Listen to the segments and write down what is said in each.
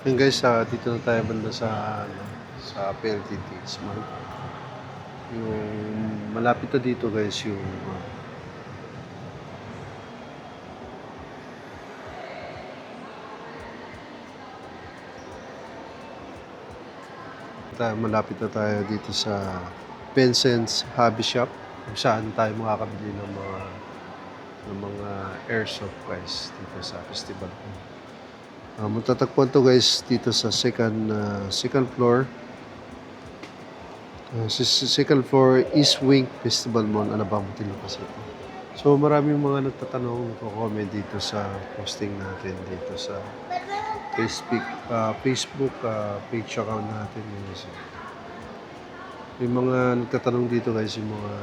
Yun guys, dito na tayo banda sa sa PLDT Smart. Yung malapit na dito guys yung malapit na tayo dito sa Vincent's Hobby Shop kung saan tayo makakabili ng mga airsoft guys dito sa festival. Matatagpuan to guys dito sa second floor. Second floor East Wing Festival Mall, Alabang Muntinlupa City. So maraming mga nagtatanong, nagko-comment dito sa posting natin dito sa Facebook page account natin. Yung mga nagtatanong dito guys, yung mga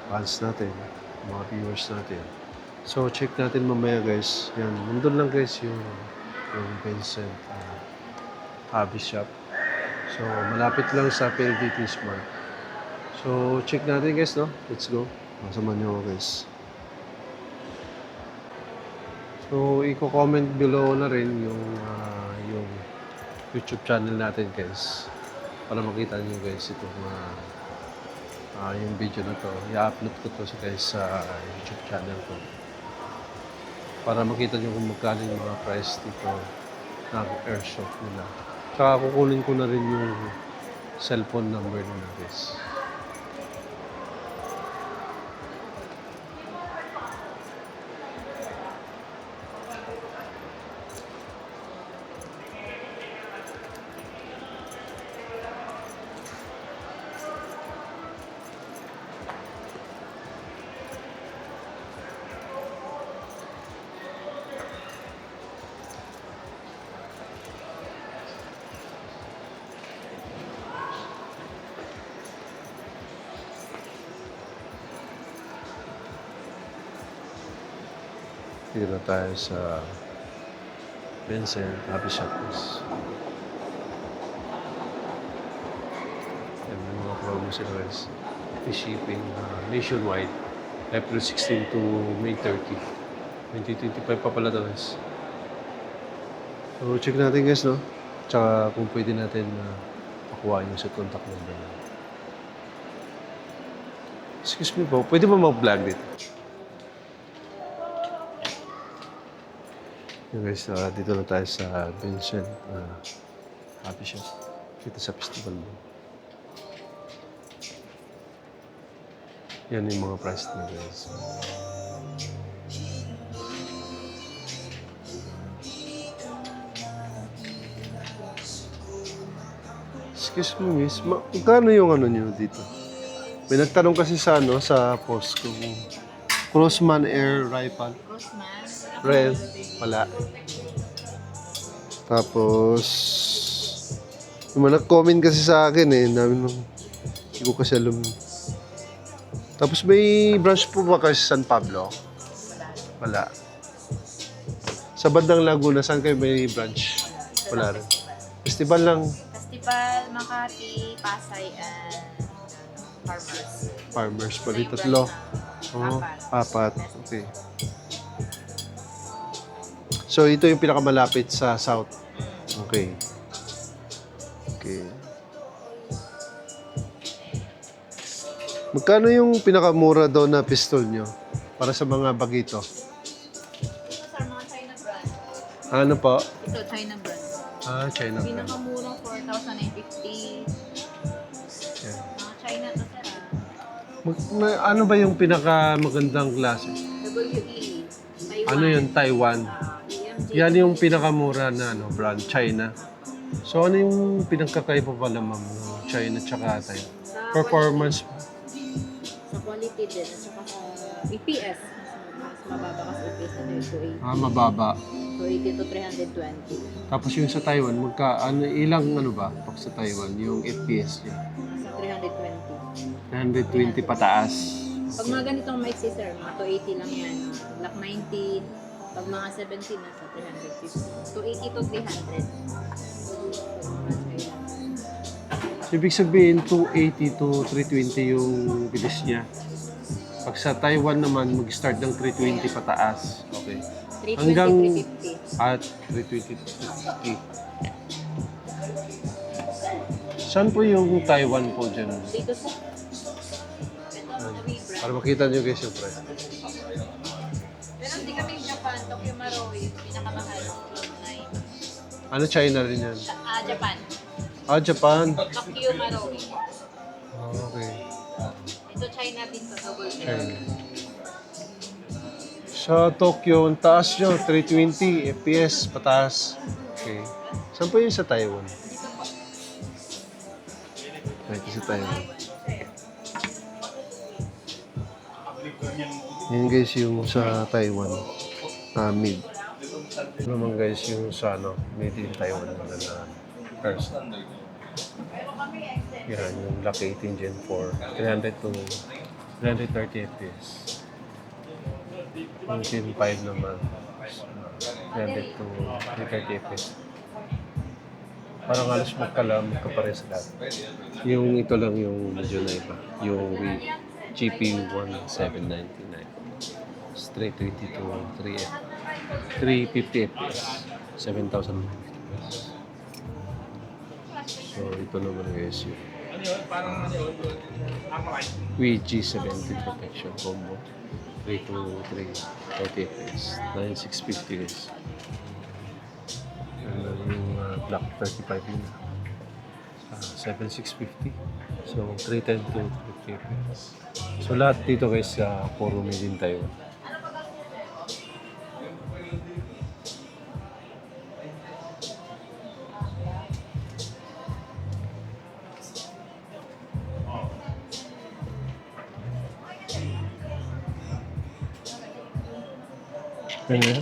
fans natin, mga viewers natin. So check natin mamaya guys. Yan, nandun lang guys yung Vincent Hobby Shop. So malapit lang sa PLDT Smart. So check natin guys, no? Let's go. Masama niyo ako guys. So i-comment below na rin yung YouTube channel natin guys. Para makita niyo guys itong yung video na to. I-upload ko to guys sa YouTube channel ko. Para makita niyo kung magkano yung mga price dito ng airsoft nila. Tsaka kukunin ko na rin yung cellphone number nila guys. Dito na tayo sa Vincent Hobby Shop. Yan, may mga promo sila guys. Free shipping nationwide. April 16 to May 30. 2025 pa pala to guys. So check natin guys, no? Tsaka kung pwede natin makuha yung sa contact number na. Excuse me po, pwede ba mag-vlog dito? Yung guys, dito na tayo sa Vincent Hobby Shop. Dito sa festival mo. Yan yung mga price na guys. Excuse me miss, magkano yung ano nyo dito? May nagtanong kasi sa sa post kung Crossman Air Rifle. Crossman. Red, wala. Tapos, yung mga nag-comment kasi sa akin hindi ko kasi alam. Tapos may branch po ba kasi San Pablo? Wala. Sa bandang Laguna, saan kayo may branch? Wala rin. Festival lang. Festival, Makati, Pasay, and Farmers. Farmers pa rin. Tatlo. Oh, apat. Okay. So, ito yung pinakamalapit sa South. Okay. Okay. Magkano yung pinakamura daw na pistol nyo? Para sa mga bagito. Ito sa mga China brand. Ano po? Ito, China brand. China brand. Pinakamurang 4,950. Yeah. Mga China to sir. Ano ba yung pinakamagandang klase? WE. Taiwan. Ano yun? Taiwan. EMG. Yan yung pinakamura na brand, China. So ano yung pinagkakaiba pala ma'am ng China tsaka Taiwan? Performance. Sa quality din. At saka sa EPS. Mas mababa kasi EPS na 280. Mababa. 280 to 320. Tapos yung sa Taiwan, ilang ba? Pag sa Taiwan, yung FPS niya? Nasa 320. 120 pataas. Pag mga ganitong maiksi sir, mga 280 lang yan. Block 19. Pag mga 17, nasa 350. 280 to 300. Ibig sabihin, 280 to 320 yung bilis niya. Pag sa Taiwan naman, mag-start ng 320 pataas. Okay. 320, At 320. Saan po yung Taiwan po dyan? Dito sa... Ito, Wii brand. Para makita nyo guys yung price. Pero hindi kami Japan, Tokyo Marui, pinakamahal, Cloud9. Ano, China rin yan? Japan, Ah, Japan. Tokyo Marui. Okay. Ito China din to, double China. L. Sa Tokyo, ang taas nyo, 320 FPS, pataas. Okay. Saan po yung sa Taiwan? Ito sa Taiwan. Yan guys yung sa Taiwan. Mid. Ito naman guys yung sa made in Taiwan na first. Yan yung Block 18 Gen 4. 300 to 330 FPS. Yung Gen 5 naman. 300 to 330 FPS. Parang halos magkapares lahat. Yung ito lang yung medyo na iba. Yung GP1799. Straight 320 to 350 FPS. 7,000 FPS. So ito naman guys yung VG70 protection combo. 3 to 340 FPS. 9650 guys. Yung Black 35 yun. 7650. So 310 to 350 FPS. So lahat dito guys puro made in Taiwan.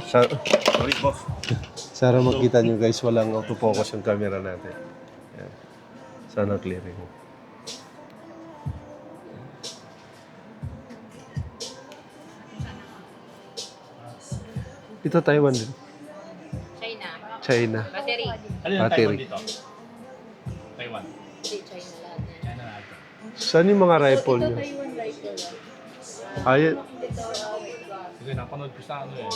Sorry, boss. Sana makita nyo guys, walang autofocus yung camera natin. Yan. Sana clear yun. Ito Taiwan din. China, China. battery. Ano yung Battery. Taiwan dito? Taiwan. Hindi, China lahat na. China na ito. Saan yung mga rifle Ito nyo? Taiwan rifle. Ayun. Kasi napanood ko sa ano eh.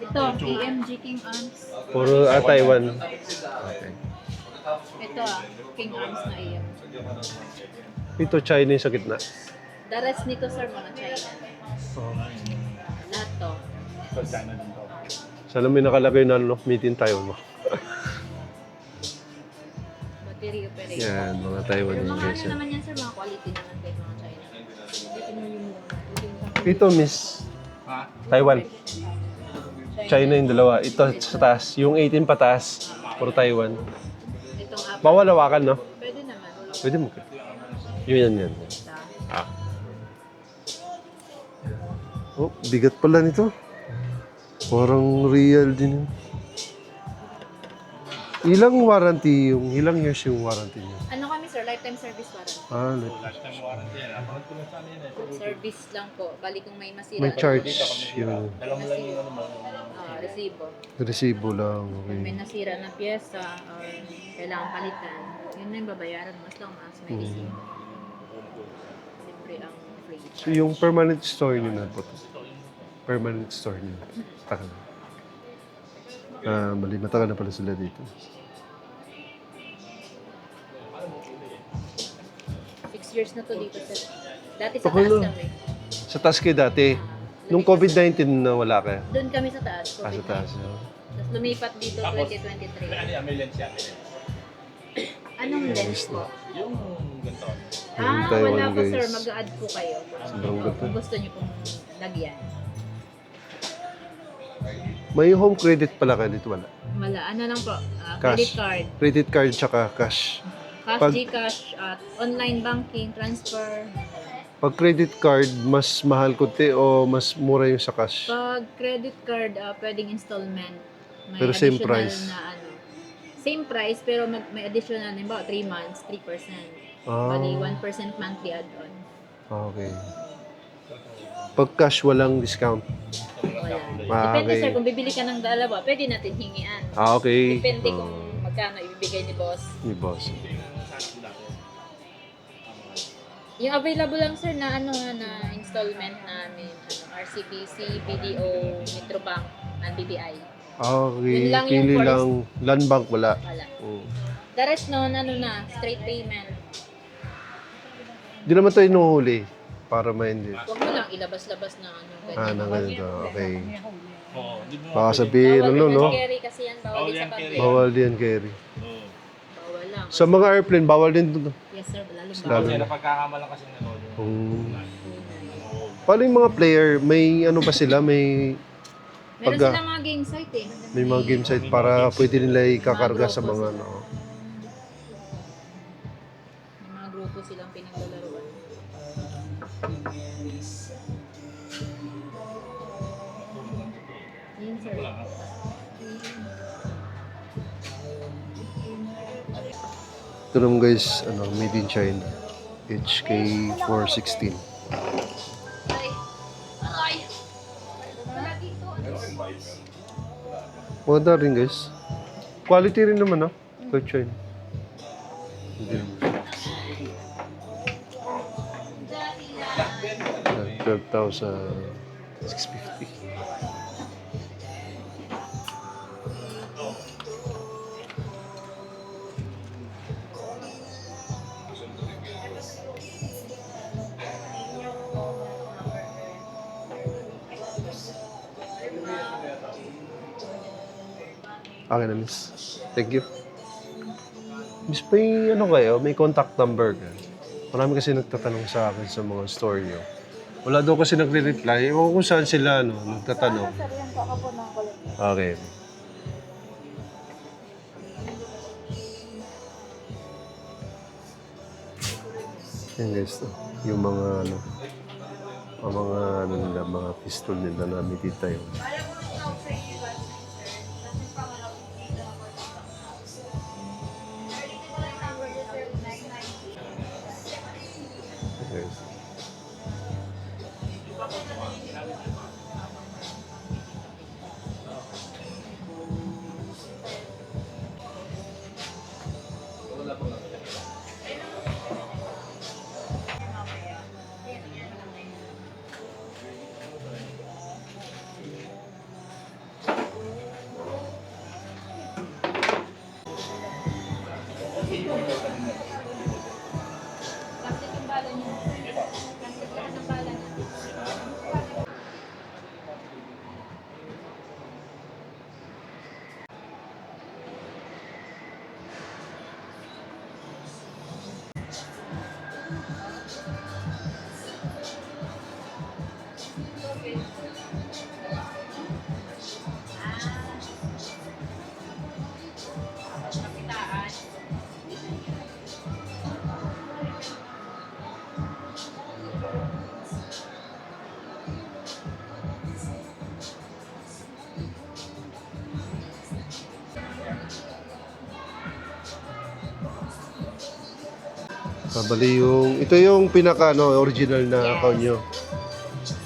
Ito, AMG King Arms. Puro Taiwan. Okay. Ito King Arms na AMG. Ito China yung sa gitna. The rest nito sir, mga China. Oh. Lahat to. Ito China din to. Sana may nakalagay na made in Taiwan mo. Battery operator. Yan, mga Taiwan Pero yung mga guys. ano naman yan sir, mga quality naman kayo mga China. Ito yung Ito miss Ha? Taiwan. China yung dalawa. Ito sa taas. Yung 18 pataas. Puro Taiwan. Itong app. Bawal hawakan, no? Pwede naman. Pwede mo. Yun yan. Ito. Ah. Oh, bigat pala nito. Parang real din yun. Ilang warranty yung, ilang years yung warranty niya? Ano kami sir, lifetime service warranty. Ah, Lifetime warranty yan. Napanood ko lang sa ano yun eh. Service lang po. Bali kung may masira. may charge yun. Dalawa mo lang yung ano mo. Resibo. Resibo lang. Kung may Okay. nasira na pyesa or kailangan palitan, yun na yung babayaran mo as long as may resibo. Libre ang fridge. So yung permanent store niyo na po to? Permanent store niyo. Taka na. Mali, matagal na pala sila dito. 6 years na to dito sir. Dati sa Okay taas lang. kami. Sa taas kayo dati. Nung COVID-19 na wala kayo. Doon kami sa taas. Ah, sa taas. Tapos lumipat dito Tapos, 2023. Ano yan? May lens yan. Anong lens po? Yung ganito. Yung Taiwan, Wala po sir. guys. Mag-add po kayo. Sobrang ganda. Kung gusto niyo pong lagyan. May home credit pala kayo dito, wala? Wala. Ano lang po? Credit Cash. card. Credit card tsaka cash. Cash, Pag- Gcash, online banking, transfer. Pag credit card, mas mahal kunti o mas mura yung sa cash? Pag credit card, pwedeng installment. May Pero same additional price. na ano. Same price, pero may additional, halimbawa 3 months, 3%. Ah, Bali, 1% monthly add-on. okay. Pag cash, walang discount. Wala. Ah, Depende okay. sir, kung bibili ka ng dalawa, pwede natin hingian. Ah, okay. Depende Oh, kung magkano ibibigay ni boss. ni boss. Yung available lang sir na installment namin, RCBC, BDO, Metrobank, and BPI. Okay, Yun lang yung pili first. lang. Land bank wala. Wala. Mm. The rest nun, ano na, straight payment. Di naman tayo inuhuli para hindi. Huwag mo lang ilabas-labas na ano, ganyan. Na ganito. Okay. Oo, di mo Baka pwede. sabihin, Bawal ano, no? yan carry kasi yan, bawal Bawal din sa yan public. carry. Bawal din carry. Oo. Bawal lang. Sa mga airplane, bawal din ito. Yes sir, lalong Lalo. bawal. Kasi napagkakamalan kasi ng ano. Paano yung mga player? May ano ba sila? May Meron Pagka- silang mga game site eh. may mga game site para pwede nila ikakarga sa mga ano. May mga grupo silang pinaglalaruan. Yun sir. Ito naman guys, ano, made in China. HK416. Maganda rin guys. Quality rin naman, no? Kahit China. Hindi naman. 12,650. Okay na, miss. Thank you. Miss, may ano kayo? May contact number ka? Marami kasi nagtatanong sa akin sa mga store nyo. Wala daw kasi nagre-reply. Ewan ko kung saan sila, ano, nagtatanong. Okay. Yan guys, to. Yung mga ano, ang mga ano nila, mga pistol nila na medita yun. Guys. Plastic yung bala niya. Plastic lang ang bala niya. Kapitaan. Bali yung, ito yung pinaka ano, original na Yes. account nyo.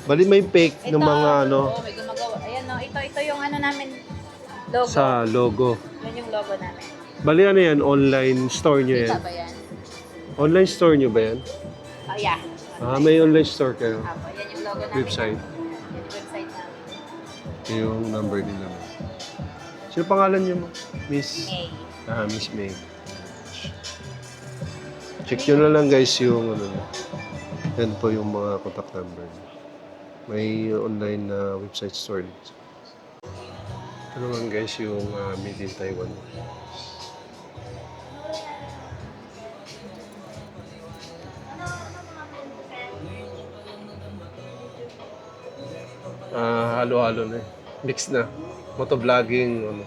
Bali may fake ng mga ano, Oo, may gumagawa. Ayan no, ito yung ano namin, logo. sa logo. Yan yung logo namin. Bali ano yan, online store nyo Kita yan? ba yan? Online store nyo ba yan? Oh, yeah. Ah, may online store kayo. Apo, yan yung logo namin. Website. Yan yung website namin. Yung number nila. Sino pangalan nyo mo? Miss? May. Ah, Miss May. Check nyo na lang guys yung ano. Yan po yung mga contact number. May online na website store dito. Ito naman guys yung made in Taiwan. Halo-halo na eh. Mix na. Motovlogging, ano.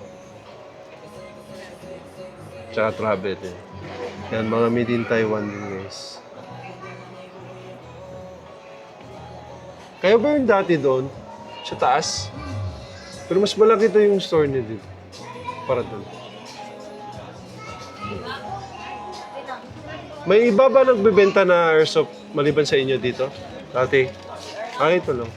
Tsaka travel eh. Yan, mga made in Taiwan din guys. Kayo ba yung dati doon? Sa taas? Pero mas malaki ito yung store niyo dito. Para doon. May iba ba nagbebenta na airsoft maliban sa inyo dito? Dati? Ah, ito lang.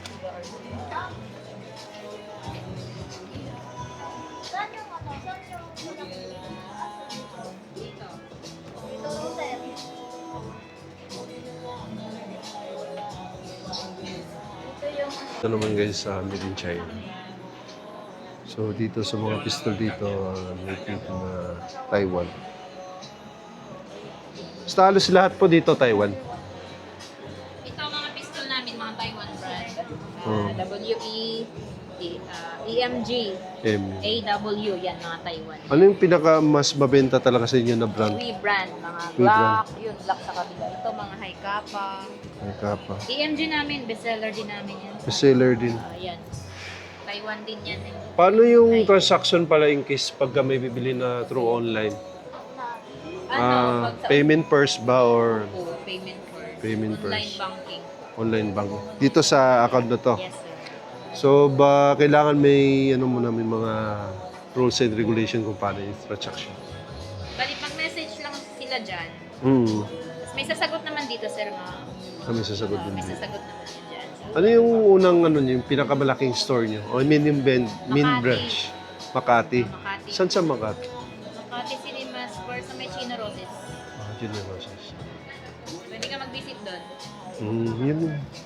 Ito naman guys sa made in China. So dito sa mga pistol dito, native na Taiwan. Basta halos lahat po dito Taiwan. Ito ang mga pistol namin, mga Taiwan brand. Oh. WE, EMG, M. AW, yan mga Taiwan. Ano yung pinaka mas mabenta talaga sa inyo na brand? Wee brand, mga Wee Glock, yun, Glock sa kabila. Ito mga high kappa. Ay, kapa. EMG namin, bestseller din namin yan. Bestseller din. Yan. Taiwan din yan. Paano yung transaction pala in case pagka may bibili na through online? Pag sa Payment first ba or payment first. Payment Online first. banking. online bank? Dito sa account na to. Yes, sir. So ba kailangan may ano mo namin mga rules and regulation kung paano yung transaction? Bali, pag message lang sila dyan, may sasagot naman dito, sir, mga Kami sasagot din may dito. sasagot naman yun dyan. So, Ano yung unang ano niyo, yung pinakamalaking store niyo? O I mean yung main Makati. branch? Makati. Makati. Saan sa Makati? Makati Cinema Square sa may Chino Roses. Junior Roses. Pwede ka mag-visit doon. Yun.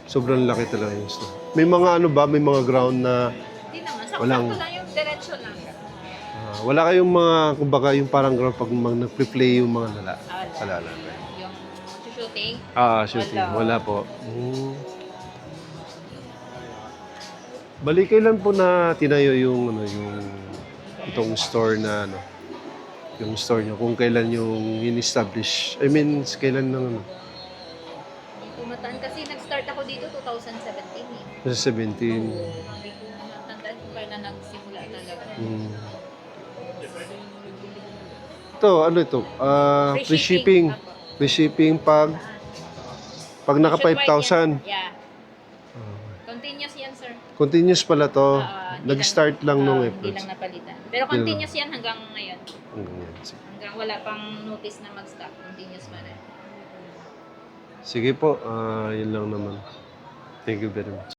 Sobrang laki talaga yung store. May mga ano ba? May mga ground na Hindi naman. Sakto Walang- lang yung diretso lang. wala kayong mga, kumbaga yung parang ground pag nag-play yung mga Wala. Wala. Yung shooting. Shooting. Wala. Wala po. Bali, kailan po na tinayo yung ano yung itong store na ano yung store niyo kung kailan yung in-establish. I mean, kailan nang ano? Hindi ko mataan kasi nag-start ako dito 2017 eh. Sa 17. Hindi ko matandaan kung kailan nagsimula talaga. Ito, ano ito? Free shipping. Apo. Free shipping pag naka Nationwide 5,000. yan. Yeah. Continuous yan, sir. Continuous pala to. Hindi Nag-start lang nung Hindi April. lang napalitan. Pero continuous yan hanggang ngayon. Sige. Hanggang wala pang notice na mag-stop. Continuous pa rin. Sige po, yun lang naman. Thank you very much.